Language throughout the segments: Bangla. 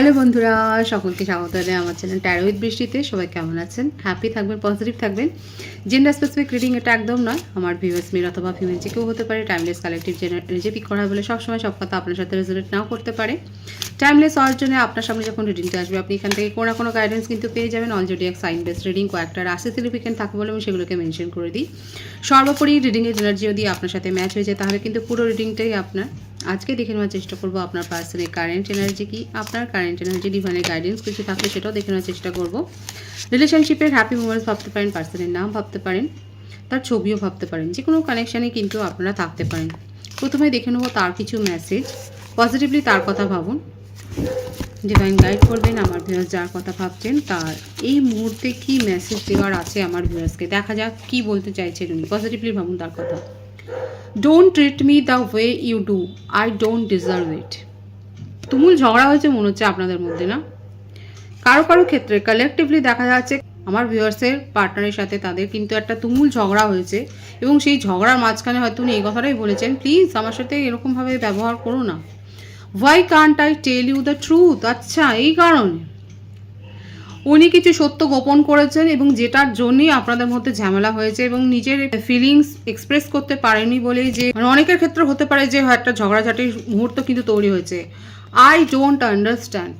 হ্যালো বন্ধুরা, সকলকে স্বাগত জানাই আমার চ্যানেল ট্যারো উইথ বৃষ্টিতে। সবাই কেমন আছেন? হ্যাপি থাকবেন, পজিটিভ থাকবেন। জেন্ডার স্পেসিফিক রিডিং এটা একদম নয়। আমার ভিউয়ার্স মেল অথবা ফিমেল যে কেউ হতে পারে। টাইমলেস কালেকটিভ যে পিক করা হয় বলে সবসময় সব কথা আপনার সাথে রেজোনেট নাও করতে পারে। টাইমলেস হওয়ার জন্য আপনার সামনে যখন রিডিংটা আসবে আপনি এখান থেকে কোনো না কোনো গাইডেন্স কিন্তু পেয়ে যাবেন। All zodiac sign based reading কয়েকটা রাশি সিগনিফিকেন্ট থাকে বলে আমি সেগুলোকে মেনশন করে দিই। সর্বোপরি রিডিংয়ের এনার্জি যদি আপনার সাথে ম্যাচ হয়ে যায় তাহলে কিন্তু পুরো রিডিংটাই আপনার। আজকে দেখে নেওয়ার চেষ্টা করবো আপনার পার্সনের কারেন্ট এনার্জি কি, আপনার কারেন্ট এনার্জি ডিভাইনের গাইডেন্স কিছু থাকলে সেটাও দেখে নেওয়ার চেষ্টা করবো। রিলেশনশিপের হ্যাপি মোমেন্টস ভাবতে পারেন, পার্সনের নাম ভাবতে পারেন, তার ছবিও ভাবতে পারেন, যে কোনো কানেকশানে কিন্তু আপনারা থাকতে পারেন। প্রথমে দেখে নেবো তার কিছু মেসেজ, পজিটিভলি তার কথা ভাবুন। ডিভাইন গাইড করবেন আমার ভিউয়ার্স যার কথা ভাবছেন তার এই মুহূর্তে কি মেসেজ দেওয়ার আছে আমার ভিউয়ার্সকে। দেখা যাক কি বলতে চাইছেন উনি। পজিটিভলি ভাবুন তার কথা। Don't treat me the way you do, I don't deserve it. তুমুল ঝগড়া হয়েছে মনে হচ্ছে আপনাদের মধ্যে, না? কারো কারো ক্ষেত্রে কালেকটিভলি দেখা যাচ্ছে আমার ভিউয়ার্সের পার্টনারের সাথে তাদের কিন্তু একটা তুমুল ঝগড়া হয়েছে এবং সেই ঝগড়ার মাঝখানে হয়তো উনি এই কথাটাই বলেছেন, প্লিজ আমার সাথে এরকমভাবে ব্যবহার করো না। Why can't I tell you the truth. আচ্ছা, এই কারণে উনি কিছু সত্য গোপন করেছেন এবং যেটার জন্যই আপনাদের মধ্যে ঝামেলা হয়েছে এবং নিজের ফিলিংস এক্সপ্রেস করতে পারেনি বলেই যে অনেকের ক্ষেত্রে হতে পারে যে একটা ঝগড়াঝাটির মুহূর্ত কিন্তু তৈরি হয়েছে। I don't understand.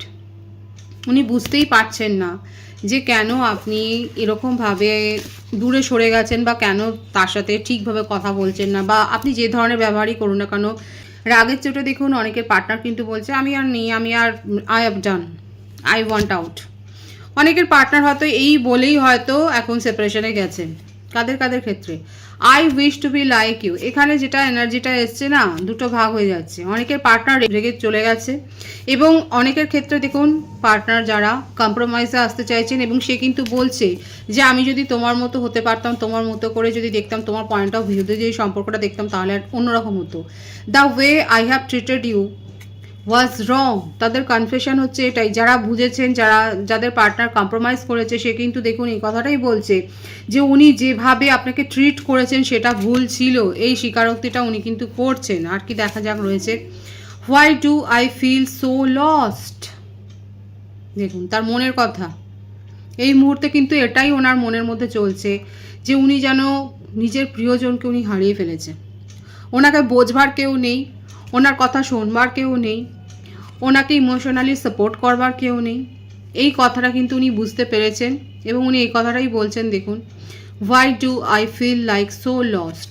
উনি বুঝতেই পারছেন না যে কেন আপনি এরকমভাবে দূরে সরে গেছেন বা কেন তার সাথে ঠিকভাবে কথা বলছেন না, বা আপনি যে ধরনের ব্যবহারই করুন না কেন। রাগের চোটে দেখুন অনেকের পার্টনার কিন্তু বলছে আমি আর নেই, আমি আর I have done, I want out. অনেকের পার্টনার হয়তো এই বলেই হয়তো এখন সেপারেশনে গেছেন। কাদের কাদের ক্ষেত্রে I wish to be like you, এখানে যেটা এনার্জিটা এসছে না, দুটো ভাগ হয়ে যাচ্ছে। অনেকের পার্টনার রেগে চলে গেছে এবং অনেকের ক্ষেত্রে দেখুন পার্টনার যারা কম্প্রোমাইজে আসতে চাইছেন এবং সে কিন্তু বলছে যে আমি যদি তোমার মতো হতে পারতাম, তোমার মতো করে যদি দেখতাম, তোমার পয়েন্ট অফ ভিউতে যদি সম্পর্কটা দেখতাম তাহলে অন্যরকম হতো। The way I have treated you was wrong. তাদের কনফেশন হচ্ছে এটাই। যারা বুঝেছেন, যাদের পার্টনার কম্প্রোমাইজ করেছে সে কিন্তু দেখুন এই কথাটাই বলছে যে উনি যেভাবে আপনাকে ট্রিট করেছেন সেটা ভুল ছিল। এই স্বীকারোক্তিটা উনি কিন্তু করছেন। আর কি দেখা যাক রয়েছে, why do I feel so lost. দেখুন তার মনের কথা। এই মুহূর্তে কিন্তু এটাই ওনার মনের মধ্যে চলছে যে উনি যেন নিজের প্রিয়জনকে উনি হারিয়ে ফেলেছে। ওনাকে বোঝবার কেউ নেই, ওনার কথা শুনবার কেউ নেই, ওনাকে ইমোশনালি সাপোর্ট করবার কেউ নেই। এই কথাটা কিন্তু উনি বুঝতে পেরেছেন এবং উনি এই কথাটাই বলছেন। দেখুন, why do I feel like so lost.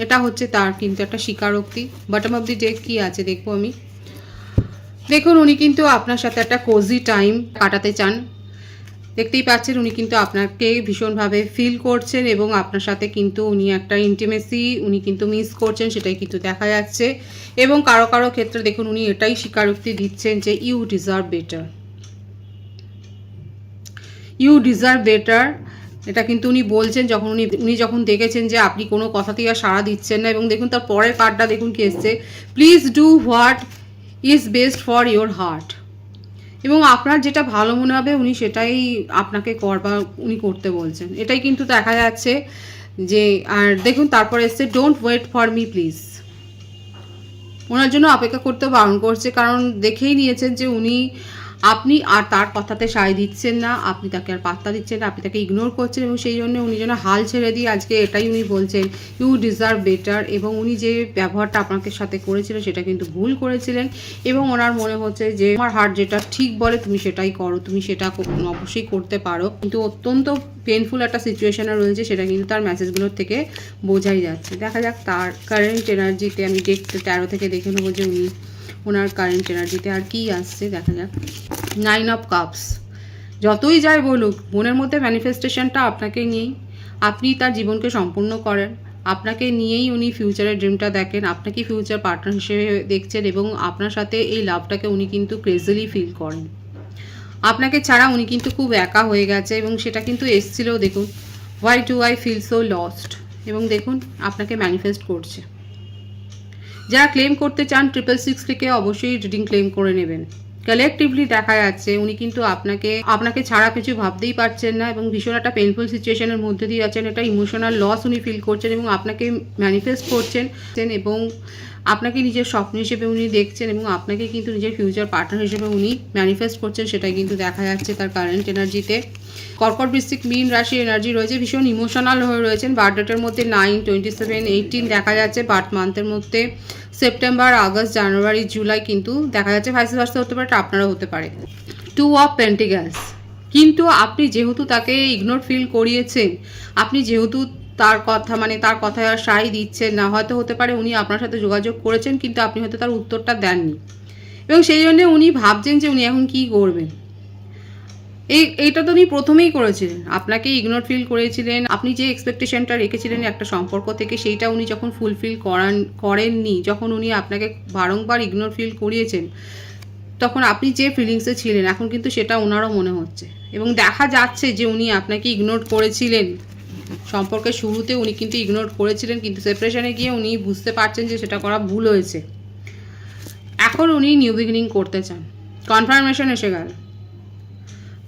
এটা হচ্ছে তার কিন্তু একটা স্বীকারোক্তি। বটম অফ দি ডেক কী আছে দেখবো আমি। দেখুন উনি কিন্তু আপনার সাথে একটা কোজি টাইম কাটাতে চান। দেখতেই পাচ্ছেন উনি কিন্তু আপনাকে ভীষণভাবে ফিল করছেন এবং আপনার সাথে কিন্তু উনি একটা ইন্টিমেসি উনি কিন্তু মিস করছেন, সেটাই কিন্তু দেখা যাচ্ছে। এবং কারো কারো ক্ষেত্রে দেখুন উনি এটাই স্বীকারোক্তি দিচ্ছেন যে you deserve better, you deserve better. এটা কিন্তু উনি বলছেন যখন উনি যখন দেখেছেন যে আপনি কোনো কথাতেই আর সাড়া দিচ্ছেন না। এবং দেখুন তার পরের কার্ডটা দেখুন কি এসছে, please do what is best for your heart. এবং আপনার যেটা ভালো মনে হবে উনি সেটাই আপনাকে উনি করতে বলছেন। এটাই কিন্তু দেখা যাচ্ছে যে। আর দেখুন তারপর এসছে don't wait for me please. ওনার জন্য অপেক্ষা করতে বারণ করছে, কারণ দেখেই নিয়েছেন যে আপনি আর তার কথাতে সায় দিচ্ছেন না, আপনি তাকে আর পাত্তা দিচ্ছেন না, আপনি তাকে ইগনোর করছেন এবং সেই জন্য উনি যেন হাল ছেড়ে দিয়ে আজকে এটাই উনি বলছেন ইউ ডিজার্ভ বেটার। এবং উনি যে ব্যবহারটা আপনাকে সাথে করেছিলেন সেটা কিন্তু ভুল করেছিলেন এবং ওনার মনে হচ্ছে যে আমার হার্ট যেটা ঠিক বলে তুমি সেটাই করো, তুমি সেটা অবশ্যই করতে পারো। কিন্তু অত্যন্ত পেনফুল একটা সিচুয়েশনে রয়েছে, সেটা কিন্তু তার মেসেজগুলোর থেকে বোঝাই যাচ্ছে। দেখা যাক তার কারেন্ট এনার্জিতে আমি ট্যারো থেকে দেখে নেবো যে ওনার কারেন্ট এনার্জিতে আর কি আসছে। দেখা যাক নাইন অফ কাপস। যতই যাই বলুক মনের মধ্যে ম্যানিফেস্টেশনটা আপনাকে নিয়েই, আপনি তার জীবনকে সম্পূর্ণ করেন, আপনাকে নিয়েই উনি ফিউচারের ড্রিমটা দেখেন, আপনাকে ফিউচার পার্টনার হিসেবে দেখছেন এবং আপনার সাথে এই লাভটাকে উনি কিন্তু ক্রেজিলি ফিল করেন। আপনাকে ছাড়া উনি কিন্তু খুব একা হয়ে গেছে এবং সেটা কিন্তু এসছিলো। দেখুন why do I feel so lost. এবং দেখুন আপনাকে ম্যানিফেস্ট করছে। যারা ক্লেম করতে চান 666 থেকে অবশ্যই রিডিং ক্লেম করে নেবেন। কালেকটিভলি দেখা যাচ্ছে উনি কিন্তু আপনাকে ছাড়া কিছু ভাবতেই পারছেন না এবং ভীষণ একটা পেনফুল সিচুয়েশনের মধ্যে দিয়ে যাচ্ছেন। এটা ইমোশনাল লস উনি ফিল করছেন এবং আপনাকে ম্যানিফেস্ট করছেন এবং আপনাকে নিজের স্বপ্ন হিসেবে উনি দেখছেন এবং আপনাকে কিন্তু নিজের ফিউচার পার্টনার হিসেবে উনি ম্যানিফেস্ট করছেন, সেটাই কিন্তু দেখা যাচ্ছে তার কারেন্ট এনার্জিতে। কর্কট, বৃশ্চিক, মীন রাশি এনার্জি রয়েছে, ভীষণ ইমোশনাল হয়ে রয়েছেন। বার্থ ডেটের মধ্যে 9, 27, 18 দেখা যাচ্ছে। বার্থ মান্থের মধ্যে সেপ্টেম্বর, আগস্ট, জানুয়ারি, জুলাই কিন্তু দেখা যাচ্ছে। ভাইস ভার্সা হতে পারে, আপনারাও হতে পারে। 2 অফ পেন্টিক্যালস, কিন্তু আপনি যেহেতু তাকে ইগনোর ফিল করিয়েছেন, আপনি যেহেতু তার কথা তার কথায় আর সাই দিচ্ছেন না, হয়তো হতে পারে উনি আপনার সাথে যোগাযোগ করেছেন কিন্তু আপনি হয়তো তার উত্তরটা দেননি, এবং সেই জন্য উনি ভাবছেন যে উনি এখন কি করবেন। এইটা তো উনি প্রথমেই করেছিলেন, আপনাকে ইগনোর ফিল করেছিলেন। আপনি যে এক্সপেকটেশনটা রেখেছিলেন একটা সম্পর্ক থেকে, সেইটা উনি যখন ফুলফিল করেননি, যখন উনি আপনাকে বারংবার ইগনোর ফিল করিয়েছেন, তখন আপনি যে ফিলিংসে ছিলেন এখন কিন্তু সেটা ওনারও মনে হচ্ছে, এবং দেখা যাচ্ছে যে উনি আপনাকে ইগনোর করেছিলেন। সম্পর্কের শুরুতে উনি কিন্তু ইগনোর করেছিলেন, কিন্তু সেপারেশনে গিয়ে উনি বুঝতে পারছেন যে সেটা করা ভুল হয়েছে। এখন উনি নিউ বিগিনিং করতে চান। কনফার্মেশন এসে গেল,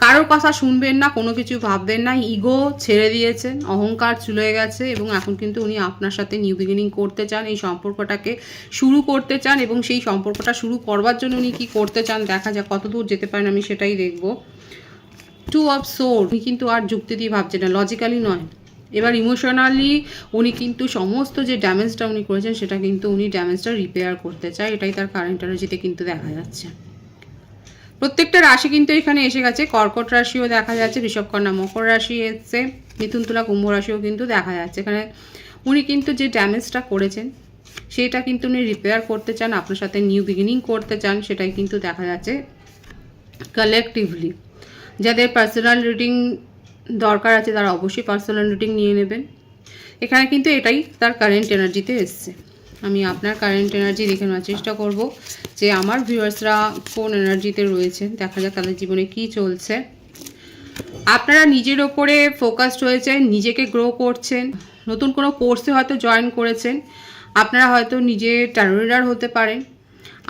কারোর কথা শুনবেন না, কোনো কিছু ভাববেন না, ইগো ছেড়ে দিয়েছেন, অহংকার চলে গেছে, এবং এখন কিন্তু উনি আপনার সাথে নিউ বিগিনিং করতে চান, এই সম্পর্কটাকে শুরু করতে চান। এবং সেই সম্পর্কটা শুরু করবার জন্য উনি কি করতে চান দেখা যাক, কত দূর যেতে পারেন আমি সেটাই দেখব। 2 অফ সোর্ড, উনি কিন্তু আর যুক্তি দিয়ে ভাবছেন না, লজিক্যালি নয়, এবার ইমোশনালি উনি কিন্তু সমস্ত যে ড্যামেজটা উনি করেছেন সেটা কিন্তু উনি ড্যামেজটা রিপেয়ার করতে চায়, এটাই তার কারেন্ট এনার্জিতে কিন্তু দেখা যাচ্ছে। প্রত্যেকটা রাশি কিন্তু এখানে এসে গেছে, কর্কট রাশিও দেখা যাচ্ছে, ঋষভ, কন্যা, মকর রাশি এসছে, মিথুন, তুলা, কুম্ভ রাশিও কিন্তু দেখা যাচ্ছে। এখানে উনি কিন্তু যে ড্যামেজটা করেছেন সেটা কিন্তু উনি রিপেয়ার করতে চান, আপনার সাথে নিউ বিগিনিং করতে চান, সেটাই কিন্তু দেখা যাচ্ছে কালেকটিভলি। যাদের পার্সোনাল রিডিং দরকার আছে তারা অবশ্যই পার্সোনাল রিডিং নিয়ে নেবেন। এখানে কিন্তু এটাই তার কারেন্ট এনার্জিতে এসছে। আমি আপনার কারেন্ট এনার্জি দেখে নেওয়ার চেষ্টা করব যে আমার ভিউয়ার্সরা কোন এনার্জিতে রয়েছেন, দেখা যাক তাদের জীবনে কি চলছে। আপনারা নিজের ওপরে ফোকাসড হয়েছেন, নিজেকে গ্রো করছেন, নতুন কোনো কোর্সে হয়তো জয়েন করেছেন, আপনারা হয়তো নিজে ট্যারো রিডার হতে পারেন,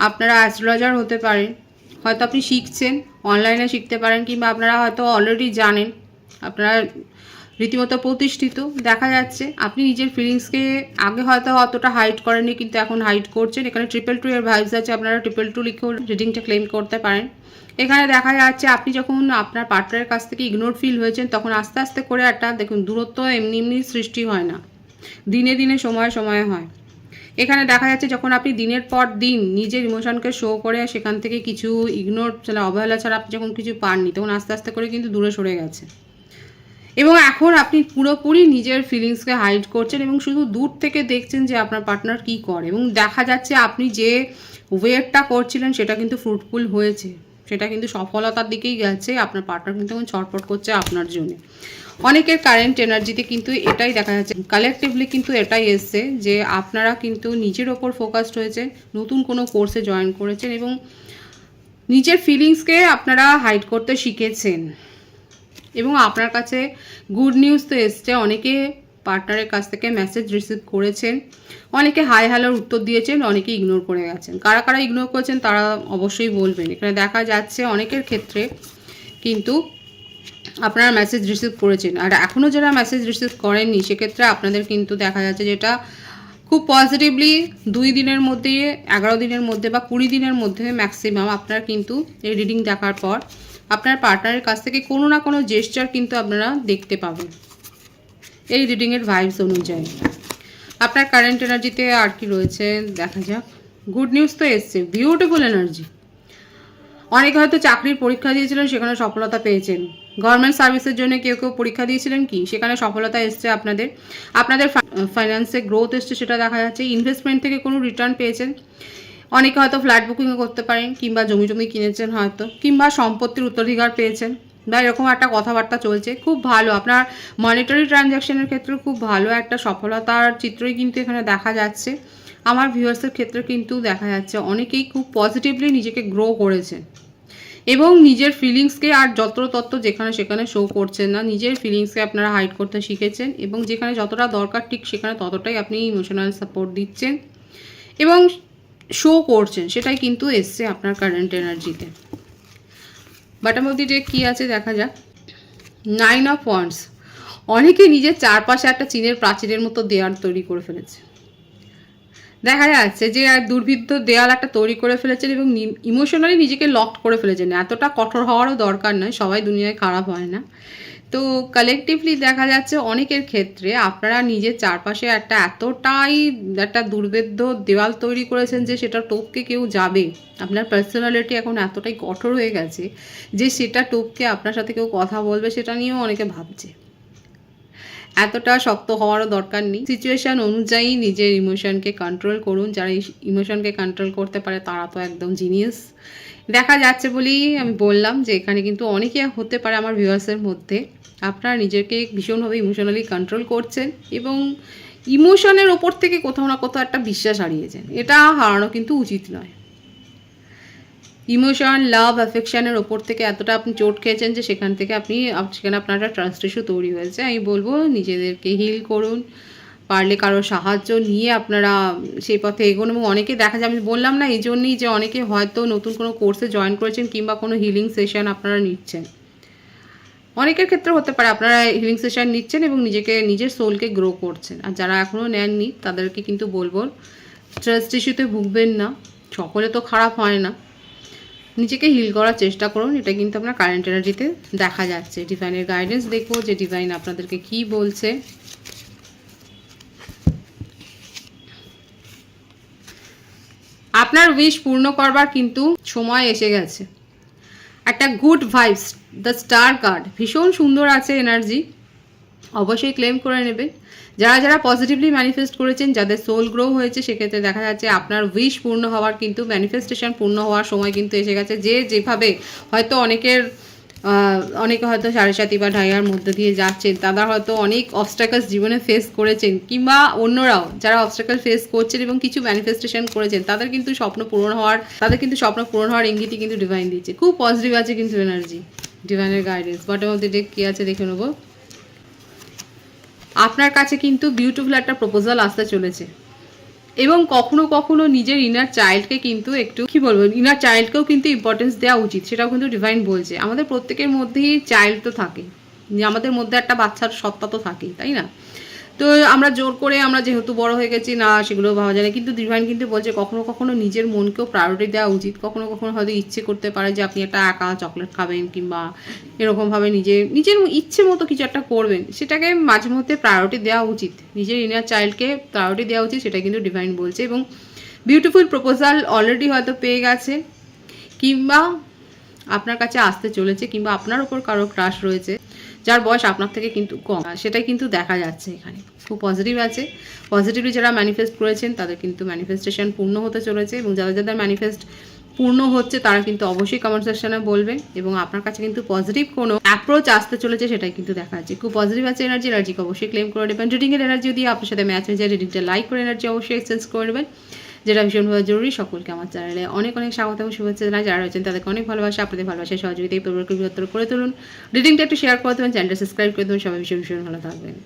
আপনারা অ্যাস্ট্রোলজার হতে পারেন, হয়তো আপনি শিখছেন, অনলাইনে শিখতে পারেন, কিংবা আপনারা হয়তো অলরেডি জানেন, আপনারা রীতিমতো প্রতিষ্ঠিত। দেখা যাচ্ছে আপনি নিজের ফিলিংসকে আগে হয়তো অতটা হাইড করেননি, কিন্তু এখন হাইড করছেন। এখানে 222 এর ভাইবস আছে, আপনারা 222 লিখেও রিডিংটা ক্লেম করতে পারেন। এখানে দেখা যাচ্ছে আপনি যখন আপনার পার্টনারের কাছ থেকে ইগনোর ফিল হয়েছেন, তখন আস্তে আস্তে করে একটা দেখুন দূরত্ব এমনি এমনি সৃষ্টি হয় না, দিনে দিনে সময়ে সময়ে হয়। এখানে দেখা যাচ্ছে যখন আপনি দিনের পর দিন নিজের ইমোশনকে শো করে সেখান থেকে কিছু ইগনোর ছাড়া, অবহেলা ছাড়া আপনি যখন কিছু পাননি, তখন আস্তে আস্তে করে কিন্তু দূরে সরে গেছে, এবং এখন আপনি পুরোপুরি নিজের ফিলিংসকে হাইড করছেন এবং শুধু দূর থেকে দেখছেন যে আপনার পার্টনার কী করে, এবং দেখা যাচ্ছে আপনি যে ওয়েটটা করছিলেন সেটা কিন্তু ফ্রুটফুল হয়েছে, সেটা কিন্তু সফলতার দিকেই গেছে। আপনার পার্টনার কিন্তু এখন ছটফট করছে আপনার জন্য। অনেকের কারেন্ট এনার্জিতে কিন্তু এটাই দেখা যাচ্ছে, কালেকটিভলি কিন্তু এটাই এসছে যে আপনারা কিন্তু নিজের ওপর ফোকাসড হয়েছে, নতুন কোনো কোর্সে জয়েন করেছেন এবং নিজের ফিলিংসকে আপনারা হাইড করতে শিখেছেন। এবং আপনার কাছে গুড নিউজ তো এসছে, অনেকে পার্টনারের কাছ থেকে মেসেজ রিসিভ করেছেন, অনেকে হাই হ্যালোর উত্তর দিয়েছেন, অনেকে ইগনোর করে গেছেন। কারা কারা ইগনোর করেছেন তারা অবশ্যই বলবেন। এখানে দেখা যাচ্ছে অনেকের ক্ষেত্রে কিন্তু আপনারা মেসেজ রিসিভ করেছেন, আর এখনও যারা মেসেজ রিসিভ করেননি সেক্ষেত্রে আপনাদের কিন্তু দেখা যাচ্ছে যেটা খুব পজিটিভলি 2 দিনের মধ্যে, 11 দিনের মধ্যে বা 20 দিনের মধ্যে ম্যাক্সিমাম আপনার কিন্তু এই রিডিং দেখার পর আপনার পার্টনারের কাছ থেকে কোনো না কোনো জেস্চার কিন্তু আপনারা দেখতে পাবেন এই রিডিংয়ের ভাইবস অনুযায়ী। আপনার কারেন্ট এনার্জিতে আর কি রয়েছে দেখা যাক। গুড নিউজ তো এসছে, বিউটিফুল এনার্জি। অনেকে হয়তো চাকরির পরীক্ষা দিয়েছিলেন, সেখানে সফলতা পেয়েছেন। গভর্নমেন্ট সার্ভিসের জন্য কেউ কেউ পরীক্ষা দিয়েছিলেন, কি সেখানে সফলতা এসছে আপনাদের। আপনাদের ফাইন্যান্সে গ্রোথ এসছে সেটা দেখা যাচ্ছে। ইনভেস্টমেন্ট থেকে কোনো রিটার্ন পেয়েছেন। অনেকে হয়তো ফ্ল্যাট বুকিংও করতে পারেন, কিংবা জমি কিনেছেন হয়তো, কিংবা সম্পত্তির উত্তরাধিকার পেয়েছেন, বা এরকম একটা কথাবার্তা চলছে। খুব ভালো, আপনার মনিটারি ট্রানজ্যাকশনের ক্ষেত্রে খুব ভালো একটা সফলতার চিত্রই কিন্তু এখানে দেখা যাচ্ছে। আমার ভিউয়ার্সের ক্ষেত্রে কিন্তু দেখা যাচ্ছে অনেকেই খুব পজিটিভলি নিজেকে গ্রো করেছেন এবং নিজের ফিলিংসকে আর যত্রতত্র যেখানে সেখানে শো করছেন না, নিজের ফিলিংসকে আপনারা হাইড করতে শিখেছেন এবং যেখানে যতটা দরকার ঠিক সেখানে ততটাই আপনি ইমোশনাল সাপোর্ট দিচ্ছেন এবং শো করছেন, সেটাই কিন্তু এসছে আপনার কারেন্ট এনার্জিতে। বটম অফ দি ডে কী আছে দেখা যাক। 9 অফ ওয়ান্ডস, অনেকে নিজের চারপাশে একটা চীনের প্রাচীরের মতো দেয়াল তৈরি করে ফেলেছে। দেখা যাচ্ছে যে আর দুর্ভিদ্ধ দেয়াল একটা তৈরি করে ফেলেছেন এবং ইমোশনালি নিজেকে লকড করে ফেলেছেন। এতটা কঠোর হওয়ারও দরকার নয়, সবাই দুনিয়ায় খারাপ হয় না। তো কালেকটিভলি দেখা যাচ্ছে অনেকের ক্ষেত্রে আপনারা নিজের চারপাশে এতটাই একটা দুর্ভেদ্য দেওয়াল তৈরি করেছেন যে সেটা টপকে কেউ যাবে। আপনার পার্সোনালিটি এখন এতটাই কঠোর হয়ে গেছে যে সেটা টপকে আপনার সাথে কেউ কথা বলবে সেটা নিয়েও অনেকে ভাবছে। এতটা শক্ত হওয়ারও দরকার নেই, সিচুয়েশান অনুযায়ী নিজের ইমোশনকে কন্ট্রোল করুন। যারা ইমোশনকে কন্ট্রোল করতে পারে তারা তো একদম জিনিয়াস দেখা যাচ্ছে বলেই আমি বললাম যে এখানে কিন্তু অনেকে হতে পারে আমার ভিউয়ার্সের মধ্যে আপনারা নিজেকে ভীষণভাবে ইমোশনালি কন্ট্রোল করছেন এবং ইমোশনের ওপর থেকে কোথাও না কোথাও একটা বিশ্বাস হারিয়েছেন। এটা হারানো কিন্তু উচিত নয়। ইমোশন, লাভ, অ্যাফেকশানের ওপর থেকে এতটা আপনি চোট খেয়েছেন যে সেখানে আপনার একটা ট্রাস্ট ইস্যু তৈরি হয়েছে। আমি বলবো নিজেদেরকে হিল করুন, পারলে কারোর সাহায্য নিয়ে আপনারা সেই পথে এগোন। এবং অনেকে দেখা যায়, আমি বললাম না এই জন্যই যে অনেকে হয়তো নতুন কোনো কোর্সে জয়েন করেছেন কিংবা কোনো হিলিং সেশন আপনারা নিচ্ছেন। অনেকের ক্ষেত্রে হতে পারে আপনারা হিলিং সেশন নিচ্ছেন এবং নিজের সোলকে গ্রো করছেন। আর যারা এখনও নেননি তাদেরকে কিন্তু বলবো ট্রাস্ট ইস্যুতে ভুগবেন না, সকলে তো খারাপ হয় না, নিজেকে হিল করার চেষ্টা করুন। এটা কিন্তু আপনার কারেন্ট এনার্জিতে দেখা যাচ্ছে। ডিভাইনের গাইডেন্স দেখবো যে ডিভাইন আপনাদেরকে কি বলছে। আপনার উইশ পূর্ণ করবার কিন্তু সময় এসে গেছে। একটা good vibes, the star card ভীষণ সুন্দর আছে এনার্জি, অবশ্যই ক্লেম করে নেবেন। যারা পজিটিভলি ম্যানিফেস্ট করেছেন, যাদের সোল গ্রো হয়েছে, সেক্ষেত্রে দেখা যাচ্ছে আপনার উইশ পূর্ণ হওয়ার কিন্তু ম্যানিফেস্টেশন পূর্ণ হওয়ার সময় কিন্তু এসে গেছে। যেভাবে হয়তো অনেকে হয়তো 7.5 বা 2.5 মধ্যে দিয়ে যাচ্ছেন, তারা হয়তো অনেক অবস্ট্যাকলস জীবনে ফেস করেছেন, কিংবা অন্যরাও যারা অবস্ট্যাকল ফেস করছেন এবং কিছু ম্যানিফেস্টেশন করেছেন, তাদের কিন্তু স্বপ্ন পূরণ হওয়ার ইঙ্গিতই কিন্তু ডিভাইন দিচ্ছে। খুব পজিটিভ আছে কিন্তু এনার্জি। ডিভাইনের guidance bottom of the deck কী আছে দেখে নেবো। আপনার কাছে কিন্তু বিউটিফুল একটা প্রপোজাল আসতে চলেছে এবং কখনো কখনো নিজের ইনার চাইল্ডকে কিন্তু একটু ইনার চাইল্ডকেও কিন্তু ইম্পর্টেন্স দেওয়া উচিত, সেটাও কিন্তু ডিভাইন বলছে। আমাদের প্রত্যেকের মধ্যেই চাইল্ড তো থাকে, আমাদের মধ্যে একটা বাচ্চার সত্তা তো থাকেই, তাই না? তো আমরা জোর করে আমরা যেহেতু বড় হয়ে গেছি না, সেগুলো ভাবা যায় না। কিন্তু ডিভাইন কিন্তু বলছে কখনো কখনো নিজের মনকেও প্রায়োরিটি দেওয়া উচিত। কখনো কখনো হয়তো ইচ্ছে করতে পারে যে আপনি একটা একা চকলেট খাবেন কিংবা এরকমভাবে নিজের ইচ্ছে মতো কিছু একটা করবেন, সেটাকে মাঝে মধ্যে প্রায়োরিটি দেওয়া উচিত। নিজের ইনার চাইল্ডকে প্রায়োরিটি দেওয়া উচিত, সেটা কিন্তু ডিভাইন বলছে। এবং বিউটিফুল প্রপোজাল অলরেডি হয়তো পেয়ে গেছে, কিংবা আপনার কাছে আসতে চলেছে, কিংবা আপনার ওপর কারো ক্রাশ রয়েছে যার বয়স আপনার থেকে কিন্তু কম, সেটাই কিন্তু দেখা যাচ্ছে এখানে। খুব পজিটিভ আছে। পজিটিভলি যারা ম্যানিফেস্ট করেছেন তাদের কিন্তু ম্যানিফেস্টেশন পূর্ণ হতে চলেছে এবং যাদের ম্যানিফেস্ট পূর্ণ হচ্ছে তারা কিন্তু অবশ্যই কমেন্ট সেকশনে বলবেন এবং আপনার কাছে কিন্তু পজিটিভ কোনো অ্যাপ্রোচ আসতে চলেছে, সেটাই কিন্তু দেখা যাচ্ছে। খুব পজিটিভ আছে এনার্জিকে অবশ্যই ক্লেম করে নেবেন। রিডিংয়ের এনার্জি যদি আপনার সাথে ম্যাচ হয়ে যায়, রিডিংটা লাইক করে এনার্জি অবশ্যই এক্সচেঞ্জ করে নেবেন, যেটা ভীষণভাবে জরুরি। সকলকে আমার চ্যানেলে অনেক স্বাগত এবং শুভেচ্ছা জানাই। যারা রয়েছেন তাদেরকে অনেক ভালোবাসা, আপনাদের ভালোবাসায় সহযোগিতায় পরিবারকে বৃহত্তর করে তুলুন। রিডিংটা একটু শেয়ার করে দেবেন, চ্যানেলটা সাবস্ক্রাইব করে দেবেন। সবাই ভীষণ ভালো থাকবেন।